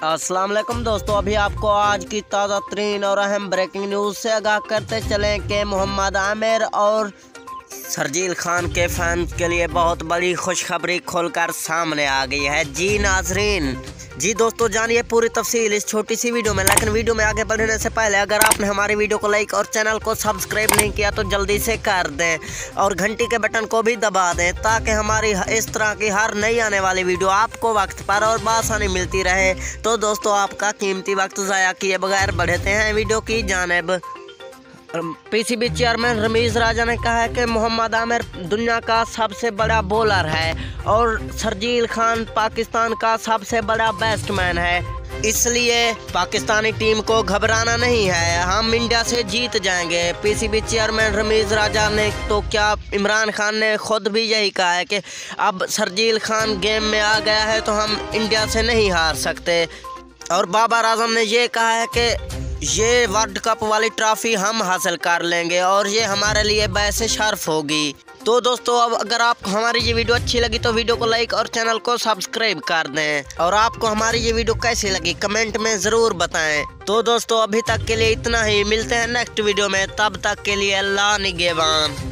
अस्सलाम वालेकुम दोस्तों, अभी आपको आज की ताज़ा तरीन और अहम ब्रेकिंग न्यूज़ से आगाह करते चलें कि मोहम्मद आमिर और शर्जील खान के फैंस के लिए बहुत बड़ी खुशखबरी खुलकर सामने आ गई है। जी नाजरीन, जी दोस्तों, जानिए पूरी तफसील इस छोटी सी वीडियो में। लेकिन वीडियो में आगे बढ़ने से पहले अगर आपने हमारी वीडियो को लाइक और चैनल को सब्सक्राइब नहीं किया तो जल्दी से कर दें और घंटी के बटन को भी दबा दें ताकि हमारी इस तरह की हर नई आने वाली वीडियो आपको वक्त पर और बआसानी मिलती रहे। तो दोस्तों, आपका कीमती वक्त ज़ाया किए बगैर बढ़ते हैं वीडियो की जानिब। पीसीबी चेयरमैन रमीज़ राजा ने कहा है कि मोहम्मद आमिर दुनिया का सबसे बड़ा बॉलर है और शर्जील खान पाकिस्तान का सबसे बड़ा बैट्समैन है, इसलिए पाकिस्तानी टीम को घबराना नहीं है, हम इंडिया से जीत जाएंगे। पीसीबी चेयरमैन रमीज़ राजा ने तो क्या, इमरान खान ने खुद भी यही कहा है कि अब शर्जील खान गेम में आ गया है तो हम इंडिया से नहीं हार सकते। और बाबर आजम ने ये कहा है कि ये वर्ल्ड कप वाली ट्रॉफी हम हासिल कर लेंगे और ये हमारे लिए बाइसे शर्फ होगी। तो दोस्तों, अब अगर आपको हमारी ये वीडियो अच्छी लगी तो वीडियो को लाइक और चैनल को सब्सक्राइब कर दें और आपको हमारी ये वीडियो कैसी लगी कमेंट में ज़रूर बताएं। तो दोस्तों, अभी तक के लिए इतना ही, मिलते हैं नेक्स्ट वीडियो में, तब तक के लिए अल्लाह निगहबान।